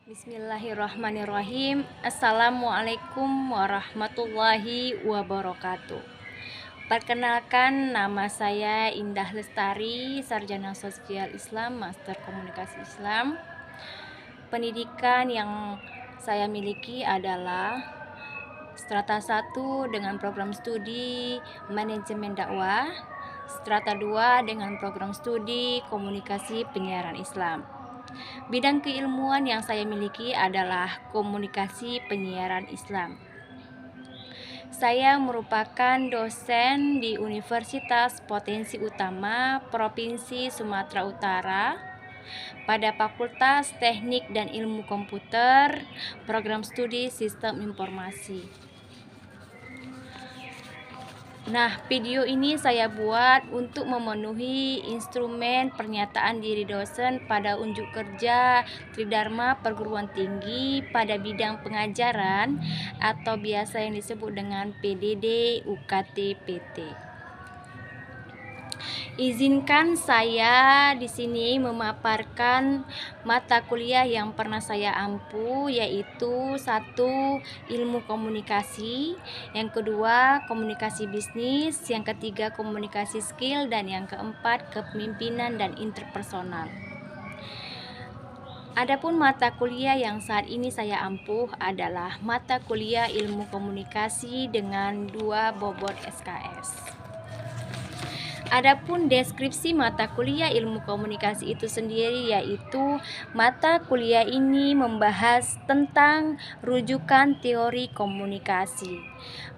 Bismillahirrahmanirrahim. Assalamualaikum warahmatullahi wabarakatuh. Perkenalkan, nama saya Indah Lestari, Sarjana Sosial Islam, Master Komunikasi Islam. Pendidikan yang saya miliki adalah Strata 1 dengan program studi Manajemen Dakwah, Strata 2 dengan program studi Komunikasi Penyiaran Islam. Bidang keilmuan yang saya miliki adalah komunikasi penyiaran Islam. Saya merupakan dosen di Universitas Potensi Utama Provinsi Sumatera Utara pada Fakultas Teknik dan Ilmu Komputer, program studi Sistem Informasi. Nah, video ini saya buat untuk memenuhi instrumen pernyataan diri dosen pada unjuk kerja Tridharma Perguruan Tinggi pada bidang pengajaran atau biasa yang disebut dengan PDD UKT PT. Izinkan saya di sini memaparkan mata kuliah yang pernah saya ampu, yaitu 1. Ilmu komunikasi, yang kedua komunikasi bisnis, yang ketiga komunikasi skill, dan yang keempat kepemimpinan dan interpersonal. Adapun mata kuliah yang saat ini saya ampuh adalah mata kuliah ilmu komunikasi dengan 2 bobot SKS. Adapun deskripsi mata kuliah ilmu komunikasi itu sendiri, yaitu mata kuliah ini membahas tentang rujukan teori komunikasi.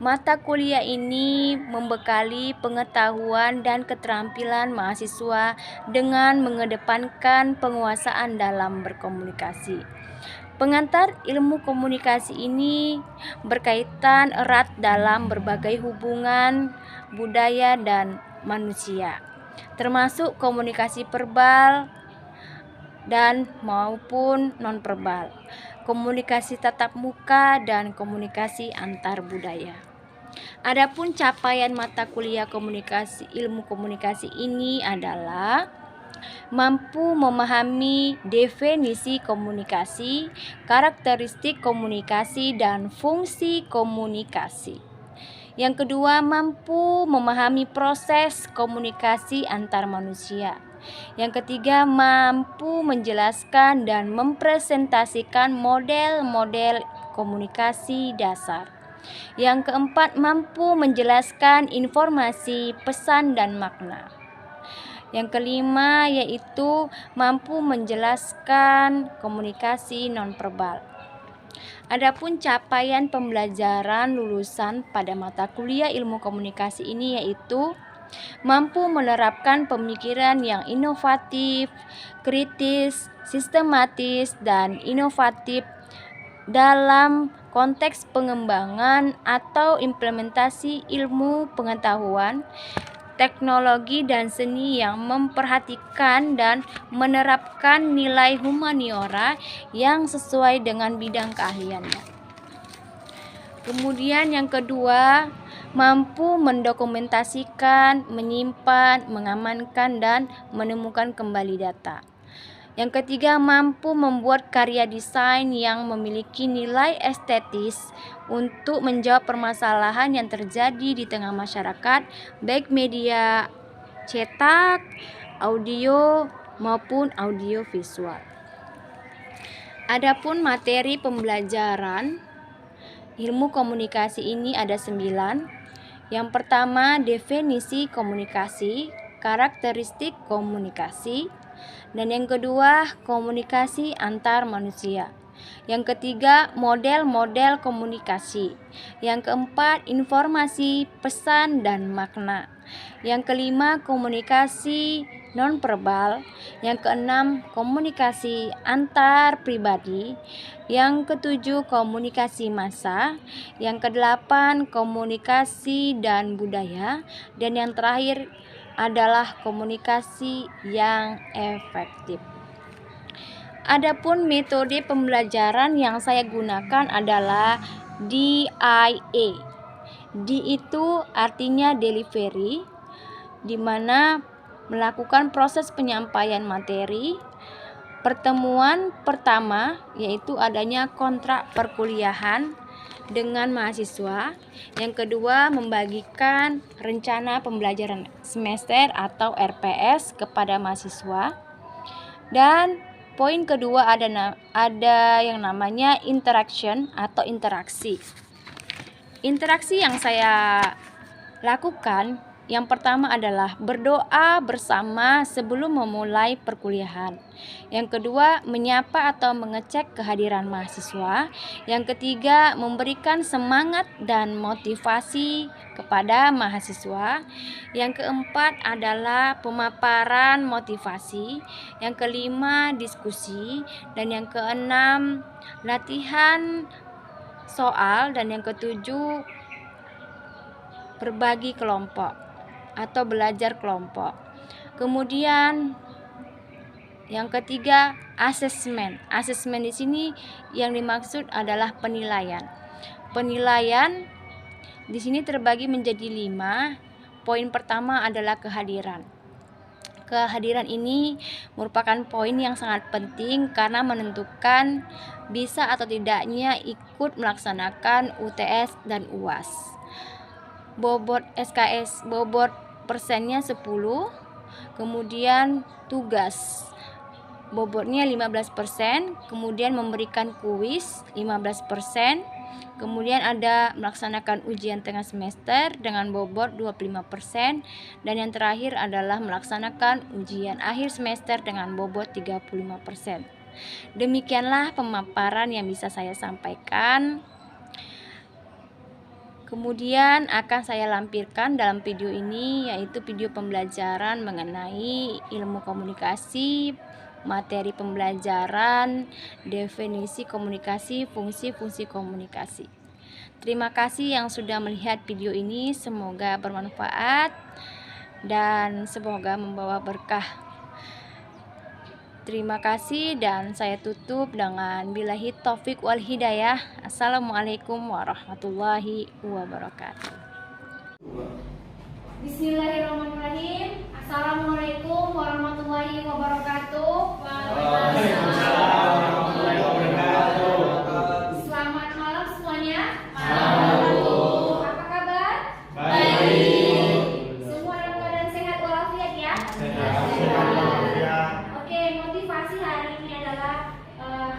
Mata kuliah ini membekali pengetahuan dan keterampilan mahasiswa dengan mengedepankan penguasaan dalam berkomunikasi. Pengantar ilmu komunikasi ini berkaitan erat dalam berbagai hubungan budaya dan manusia, termasuk komunikasi verbal dan maupun nonverbal, komunikasi tatap muka, dan komunikasi antar budaya. Adapun capaian mata kuliah ilmu komunikasi ini adalah mampu memahami definisi komunikasi, karakteristik komunikasi, dan fungsi komunikasi. Yang kedua, mampu memahami proses komunikasi antar manusia. Yang ketiga, mampu menjelaskan dan mempresentasikan model-model komunikasi dasar. Yang keempat, mampu menjelaskan informasi, pesan, dan makna. Yang kelima yaitu mampu menjelaskan komunikasi nonverbal. Adapun capaian pembelajaran lulusan pada mata kuliah ilmu komunikasi ini yaitu mampu menerapkan pemikiran yang inovatif, kritis, sistematis, dan inovatif dalam konteks pengembangan atau implementasi ilmu pengetahuan, teknologi, dan seni yang memperhatikan dan menerapkan nilai humaniora yang sesuai dengan bidang keahliannya. Kemudian yang kedua, mampu mendokumentasikan, menyimpan, mengamankan, dan menemukan kembali data. Yang ketiga, mampu membuat karya desain yang memiliki nilai estetis untuk menjawab permasalahan yang terjadi di tengah masyarakat, baik media cetak, audio, maupun audio visual. Adapun materi pembelajaran ilmu komunikasi ini ada 9. Yang pertama, definisi komunikasi, karakteristik komunikasi, dan yang kedua, komunikasi antar manusia. Yang ketiga, model-model komunikasi. Yang keempat, informasi, pesan, dan makna. Yang kelima, komunikasi nonverbal. Yang keenam, komunikasi antar pribadi. Yang ketujuh, komunikasi massa. Yang kedelapan, komunikasi dan budaya. Dan yang terakhir adalah komunikasi yang efektif. Adapun metode pembelajaran yang saya gunakan adalah DIA. D itu artinya delivery, di mana melakukan proses penyampaian materi. Pertemuan pertama yaitu adanya kontrak perkuliahan dengan mahasiswa. Yang kedua, membagikan rencana pembelajaran semester atau RPS kepada mahasiswa. Dan poin kedua ada yang namanya interaction atau interaksi. Interaksi yang saya lakukan yang pertama adalah berdoa bersama sebelum memulai perkuliahan. Yang kedua, menyapa atau mengecek kehadiran mahasiswa. Yang ketiga, memberikan semangat dan motivasi kepada mahasiswa. Yang keempat adalah pemaparan motivasi. Yang kelima, diskusi. Dan yang keenam, latihan soal. Dan yang ketujuh, berbagi kelompok atau belajar kelompok. Kemudian yang ketiga, asesmen. Asesmen di sini yang dimaksud adalah penilaian. Penilaian di sini terbagi menjadi 5. Poin pertama adalah kehadiran. Kehadiran ini merupakan poin yang sangat penting karena menentukan bisa atau tidaknya ikut melaksanakan UTS dan UAS. Bobot SKS, bobot persennya 10. Kemudian tugas bobotnya 15%, kemudian memberikan kuis 15%, kemudian ada melaksanakan ujian tengah semester dengan bobot 25%, dan yang terakhir adalah melaksanakan ujian akhir semester dengan bobot 35%. Demikianlah pemaparan yang bisa saya sampaikan. Kemudian akan saya lampirkan dalam video ini, yaitu video pembelajaran mengenai ilmu komunikasi, materi pembelajaran, definisi komunikasi, fungsi-fungsi komunikasi. Terima kasih yang sudah melihat video ini, semoga bermanfaat dan semoga membawa berkah. Terima kasih dan saya tutup dengan billahi taufik wal hidayah. Assalamualaikum warahmatullahi wabarakatuh. Bismillahirrahmanirrahim. Assalamualaikum warahmatullahi wabarakatuh. Waalaikumsalam warahmatullahi wabarakatuh. Selamat malam semuanya. Malam. Apa kabar? Baik. Semua dalam keadaan sehat walafiat ya? Sehat. Oke, motivasi hari ini adalah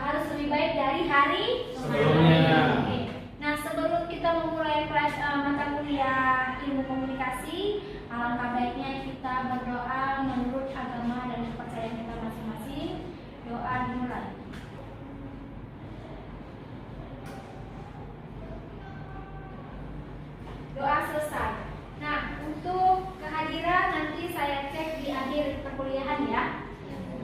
harus lebih baik dari hari Sebelumnya. Oke. Nah, sebelum kita memulai kelas mata kuliah ilmu komunikasi, alangkah baiknya kita berdoa menurut agama dan kepercayaan kita masing-masing. Doa dimulai. Doa selesai. Nah, untuk kehadiran nanti saya cek di akhir perkuliahan ya.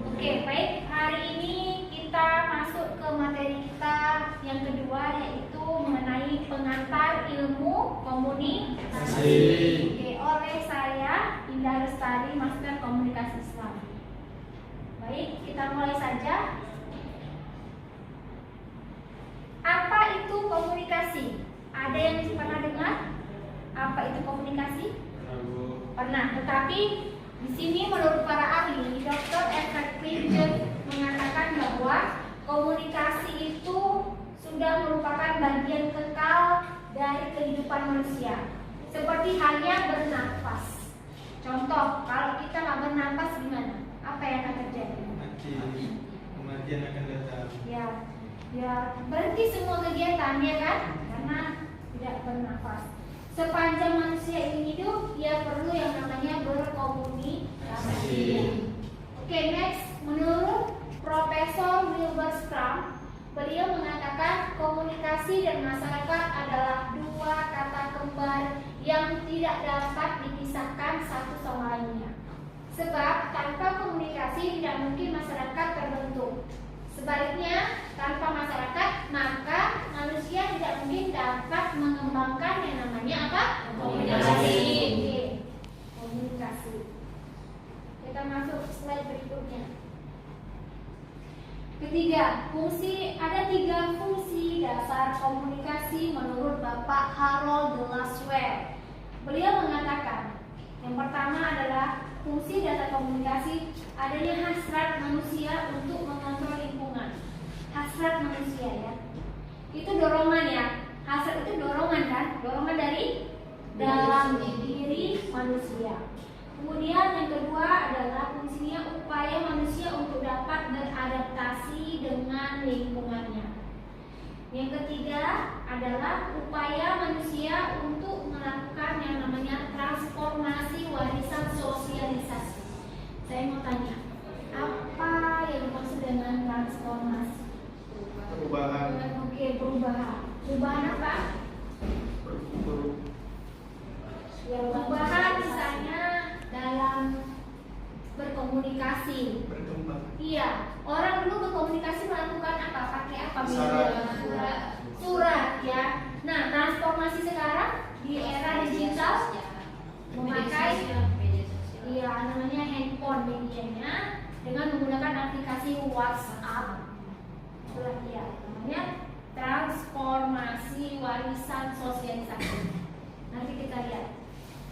Oke, baik. Hari ini kita masuk ke materi kita yang kedua, yaitu mengenai pengantar ilmu komunikasi. Oke, oleh saya Indah Lestari, Master Komunikasi Islam. Baik, kita mulai saja. Apa itu komunikasi? Ada yang pernah dengar? Apa itu komunikasi? Pernah, tetapi di sini menurut para ahli, Dr. Edward Clinton mengatakan bahwa komunikasi itu sudah merupakan bagian kekal dari kehidupan manusia, seperti halnya bernafas. Contoh, kalau kita nggak bernafas gimana? Apa yang akan terjadi? Kematian akan datang. Ya berhenti semua kegiatan ya kan? Karena tidak bernafas. Sepanjang manusia ini hidup, dia perlu yang namanya berkomunikasi. Oke, next, menurut Profesor Wilbur Stram, beliau mengatakan komunikasi dan masyarakat adalah dua kata kembar yang tidak dapat dipisahkan satu sama lainnya. Sebab tanpa komunikasi tidak mungkin masyarakat terbentuk. Sebaliknya, tanpa masyarakat, maka manusia tidak mungkin dapat mengembangkan yang namanya apa? Komunikasi. Oke. Komunikasi. Kita masuk slide berikutnya. Ketiga, ada 3 fungsi dasar komunikasi menurut Bapak Harold de Laswell. Beliau mengatakan, yang pertama adalah fungsi data komunikasi adanya hasrat manusia untuk mengontrol lingkungan. Hasrat manusia ya. Itu dorongan ya. Hasrat itu dorongan kan? Dorongan dari dalam diri manusia. Kemudian yang kedua adalah fungsinya upaya manusia untuk dapat beradaptasi dengan lingkungannya. Yang ketiga adalah upaya manusia untuk melakukan yang namanya transformasi warisan sosialisasi. Saya mau tanya, apa yang dimaksud dengan transformasi? Perubahan. Oke, perubahan. Perubahan apa? Ya, perubahan misalnya dalam berkomunikasi. Berkembang. Iya, orang dulu berkomunikasi melakukan apa? Pakai apa? Surat ya. Nah, transformasi sekarang di era digital memakai namanya handphone medianya dengan menggunakan aplikasi WhatsApp. Itulah dia namanya transformasi warisan sosialisasi. Nanti kita lihat.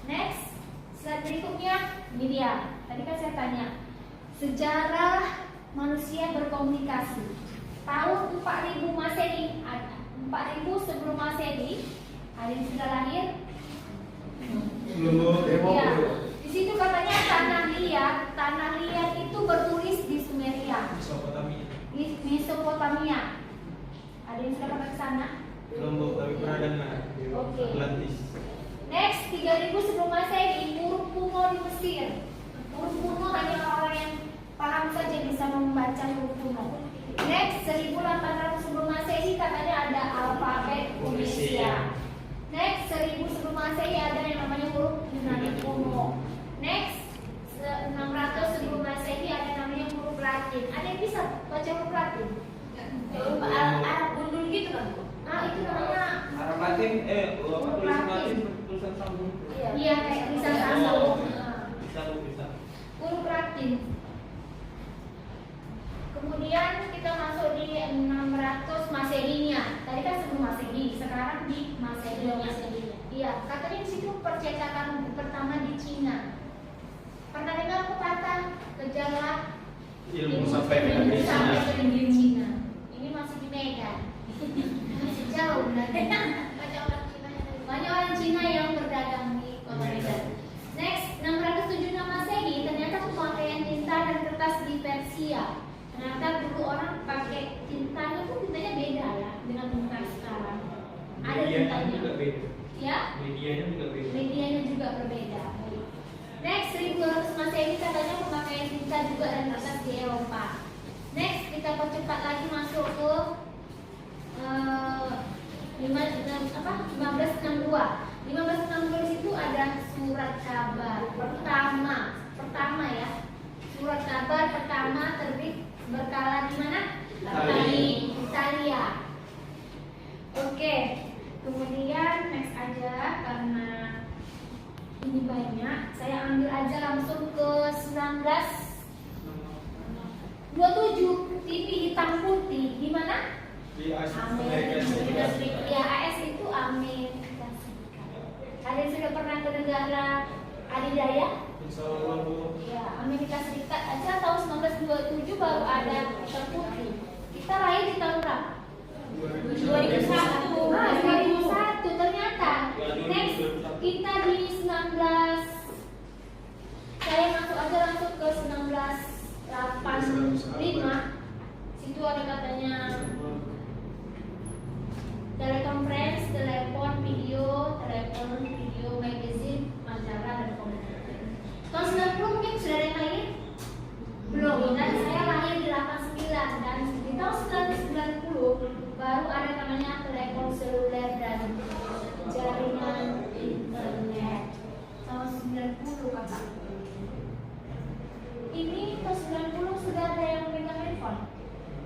Next, slide berikutnya ini dia. Tadi kan saya tanya sejarah manusia berkomunikasi. Tahun 4000 Masehi, 4000 sebelum Masehi, ada yang sudah lahir? Belum. Ya. Di situ katanya tanah liat itu bertulis di Sumeria, di Mesopotamia. Ada yang sudah pernah ke sana? Belum, tapi pernah dengar. Oke. Atlantis. Next, 3000 sebelum Masehi, huruf kuno di Mesir. Huruf kuno hanya orang yang paham saja bisa membaca huruf kuno. Next, 1800 sebelum Masehi katanya ada alfabet Tunisia. Next, 1000 sebelum Masehi ada yang namanya huruf Yunani kuno. Next, 600 sebelum Masehi ada yang namanya huruf Latin. Ada yang bisa baca huruf Latin? Arab gundul gitu kan? Ah, itu namanya Arab Latin, tulisan Latin, tulisan sambung. iya kayak bisa sambung. Bisa. Huruf Latin. Kemudian kita masuk di 600 Masehinya. Tadi kan sebelum Masehi, sekarang di Masehinya. Iya, katanya di situ percetakan pertama di Cina. Pernah dengar pepatah gejala Ilmu sampai di sampai Cina. ke negeri Cina. Ini masih di Medan. Masih jauh berarti. Banyak orang Cina yang berdagang di kota Medan. Next, 676 Masehi ternyata pemakaian tinta dan kertas di Persia. Ternyata dulu orang pakai tintanya pun tintanya beda ya dengan tinta sekarang. Ada Medianya tintanya. juga beda. Ya, Medianya juga beda. medianya juga berbeda. Next, 1200 Masehi katanya pemakaian tinta juga dan kertas di Eropa. Next, kita percepat lagi masuk ke 1562. 1562 di situ ada surat kabar pertama ya. Surat kabar pertama terbit berkala di mana? Italia. Oke. Kemudian next aja karena ini banyak, saya ambil aja langsung ke 1927 TV hitam putih di mana? Di Amerika Serikat. Ya, AS itu Amerika Serikat. Ada yang sudah pernah ke negara adidaya? Insyaallah Bu. Ya, Amerika Serikat aja tahun 1927 baru ada hitam putih. Kita lahir di tahun berapa? 2001. 2001 ternyata. Next, kita di 19. Saya masuk aja langsung ke 1985. Situ ada katanya telekonferensi, telepon video, magazine, majalah dan komunikasi. Tahun 90 mungkin sudah ada yang lahir? Belum. Dan saya lahir di 89 dan di tahun 1990 baru ada namanya telepon seluler dan jaringan internet. Tahun 90 kakak. Ini tahun 90 sudah ada yang memegang handphone.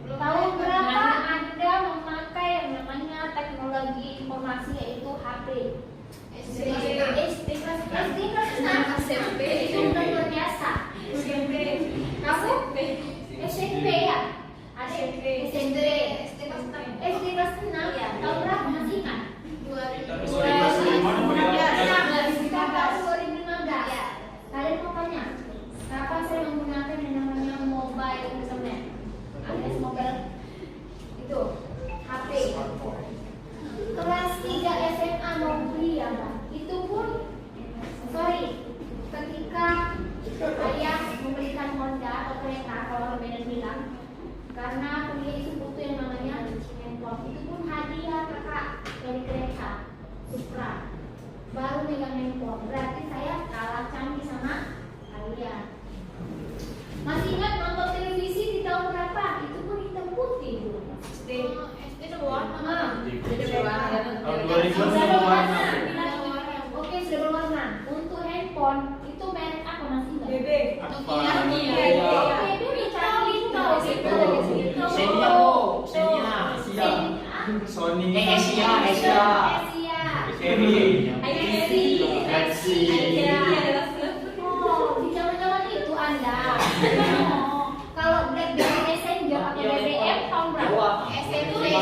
Tahun berapa Anda memakai yang namanya teknologi informasi yaitu HP? SD kelas 6 SMP itu udah luar biasa. SMP. Kamu? SMP ya? Ada SMP. SD kelas 6 ya. Tahun berapa masih ingat? 2015. Kalian mau tanya? Sony. Asia. Oh, di zaman-zaman itu Anda. Oh, kalau BlackBerry Messenger atau BBM tahun berapa? SMP.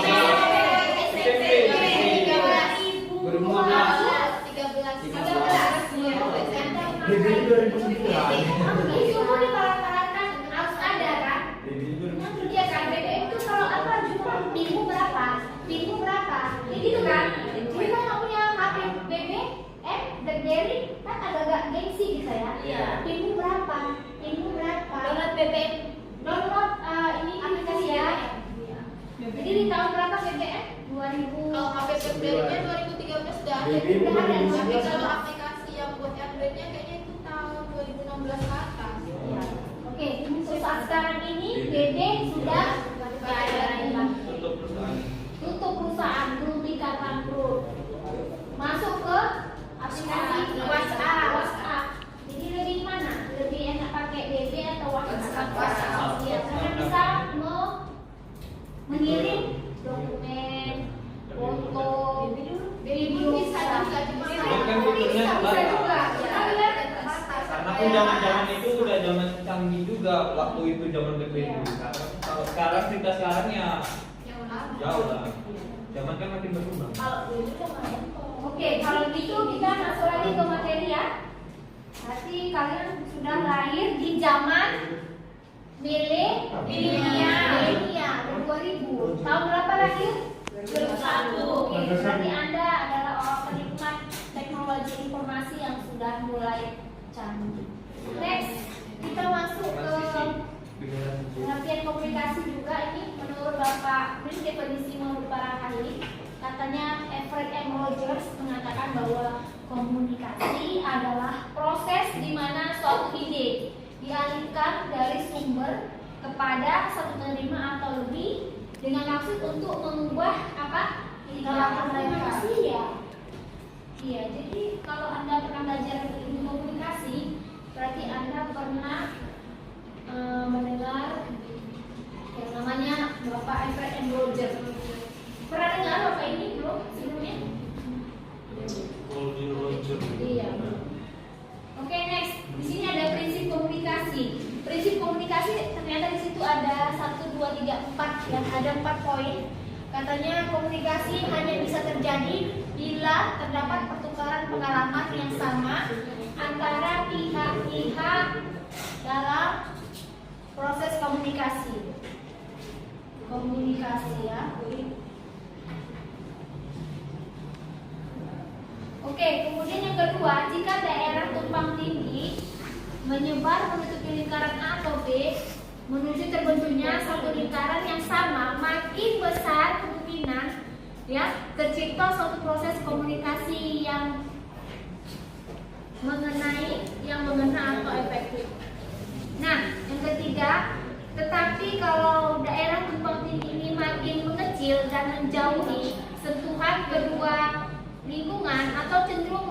Itu mau diparat-paratkan harus ada kan? Yang kerja kan BBM itu kalau apa cuma pinmu berapa? Ya gitu kan? Jadi kalau nggak punya HP BBM, BlackBerry kan agak-agak gengsi gitu ya. Iya. Pinmu berapa? Download BBM. Download ini aplikasi ya. Jadi di tahun berapa BBM? 2000. Kalau HP BlackBerry-nya 2013 sudah ada. Udah ada. Tapi kalau aplikasi yang buat Android-nya kayaknya itu tahun 2016 ke atas. Oke, untuk saat sekarang ini BB sudah nggak ada lagi. Untuk perusahaan. Tutup perusahaan, belum dikatakan masuk ke aplikasi WhatsApp. Jadi lebih mana? Lebih enak pakai BB atau WhatsApp? Ya, karena bisa mengirim dokumen, foto, video, Bisa cuma Kan fiturnya bisa juga. Karena kan zaman-zaman itu udah zaman canggih juga waktu itu zaman BlackBerry. Kalau sekarang kita sekarang ya jauh lah. Zaman kan makin berkembang. Oke, kalau gitu kita masuk lagi ke materi ya. Berarti kalian sudah lahir di zaman milenial 2000. Tahun berapa lahir? 2001. Oke, berarti Anda adalah orang penikmat teknologi informasi yang sudah mulai canggih. Next, kita masuk ke pengertian komunikasi juga. Ini menurut Bapak definisi menurut para ahli, katanya Everett M. Rogers mengatakan bahwa komunikasi adalah proses di mana suatu ide dialihkan dari sumber kepada satu penerima atau lebih dengan maksud untuk mengubah apa? Komunikasi ya. Iya, jadi kalau Anda pernah belajar ilmu komunikasi, berarti Anda pernah mendengar yang namanya Bapak Everett M. Rogers. Pernah dengar Bapak ini belum sebelumnya? Iya. Oke, next. Di sini ada prinsip komunikasi. Prinsip komunikasi ternyata di situ ada 1, 2, 3, 4 dan ada 4 poin. Katanya komunikasi hanya bisa terjadi bila terdapat pertukaran pengalaman yang sama antara pihak-pihak dalam proses komunikasi. Komunikasi ya. Oke, kemudian yang kedua, jika daerah tumpang tindih menyebar menutupi lingkaran A atau B menuju terbentuknya satu lingkaran yang sama, makin besar kemungkinan ya tercipta suatu proses komunikasi yang mengena atau efektif. Nah, yang ketiga, tetapi kalau daerah tumpang tindih ini makin mengecil dan menjauhi sentuhan kedua lingkungan atau cenderung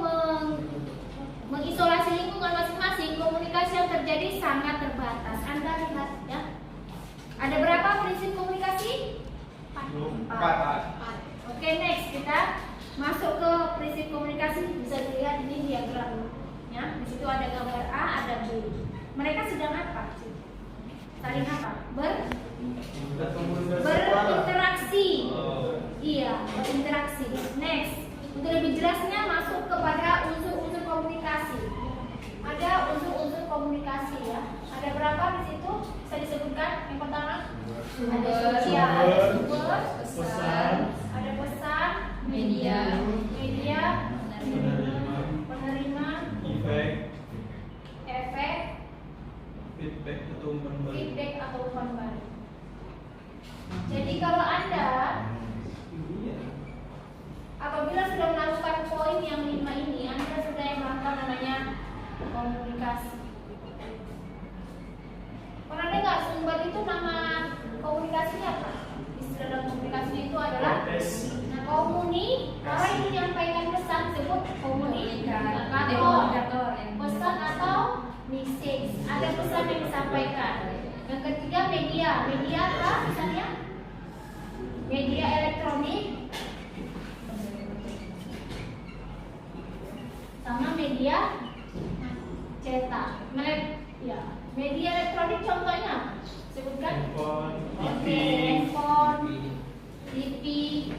mengisolasi lingkungan masing-masing, komunikasi yang terjadi sangat terbatas. Anda lihat ya. Ada berapa prinsip komunikasi? 4. Oke, next kita masuk ke prinsip komunikasi. Bisa dilihat ini diagram. Ya, di situ ada gambar A, ada B. Mereka sedang apa? Saling apa? Berinteraksi. Iya, berinteraksi. Next. Untuk lebih jelasnya masuk kepada unsur-unsur komunikasi. Ada unsur-unsur komunikasi ya. Ada berapa di situ? Bisa disebutkan? Yang pertama ada sosial, ada sumber, pesan, ada pesan, media, penerima, efek, Feedback atau umpan balik. Jadi kalau Anda apabila sudah melakukan poin yang 5 ini, Anda sudah melakukan namanya komunikasi. Pernah dengar sumber itu nama komunikasinya apa? Istilah dalam komunikasi itu adalah orang yang menyampaikan pesan disebut komunikator, pesan atau message. Ada pesan yang disampaikan. Yang ketiga media apa misalnya? Media elektronik,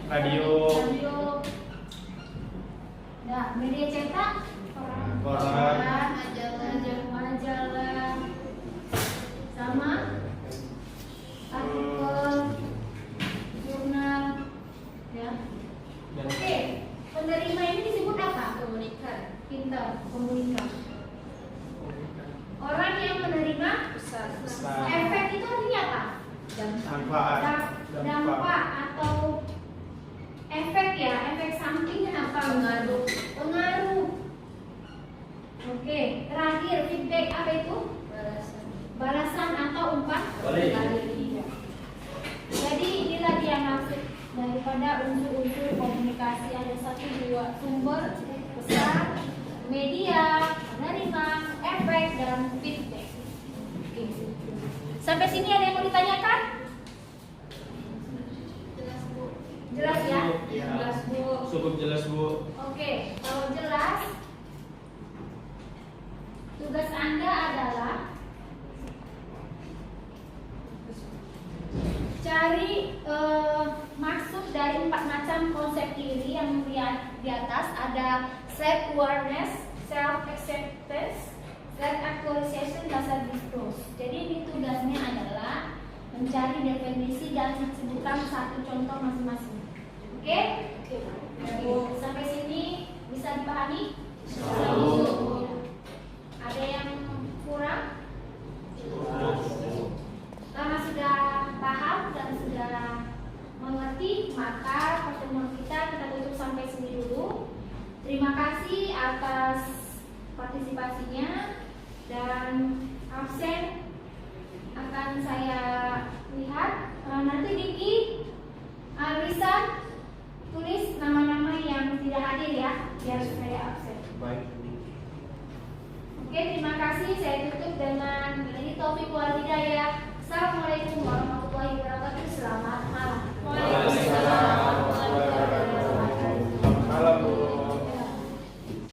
Radio. Nah, media cetak, Koran. majalah, sama artikel, jurnal, ya. Oke, penerima ini disebut apa? Komunikan. Pintar, komunikan. Orang yang menerima Besar. efek itu artinya apa? Manfaat. Dampak atau efek ya, efek samping apa? Pengaruh. Oke, terakhir feedback apa itu? Balasan atau umpan Balik. Iya. Jadi inilah dia maksud daripada unsur-unsur komunikasi. Ada 1, 2 sumber besar, media, penerima, efek, dan feedback. Oke. Sampai sini ada yang mau ditanyakan? Jelas ya? Iya. Jelas Bu. Cukup jelas Bu. Oke, kalau jelas, tugas Anda adalah cari maksud dari 4 macam konsep teori yang di atas. Ada self awareness, self acceptance, self actualization, dan self disclose. Jadi ini tugasnya adalah mencari definisi dan sebutkan 1 contoh masing-masing. Oke? Sampai sini bisa dipahami? Ada yang kurang? Karena sudah paham dan sudah mengerti, maka pertemuan kita tutup sampai sini dulu. Terima kasih atas partisipasinya, dan absen akan saya lihat. Nanti Diki, Alisa tulis nama-nama yang tidak hadir ya, biar supaya absen. Baik. Oke, terima kasih. Saya tutup dengan ini topik wal hidayah. Assalamualaikum warahmatullahi wabarakatuh. Selamat malam.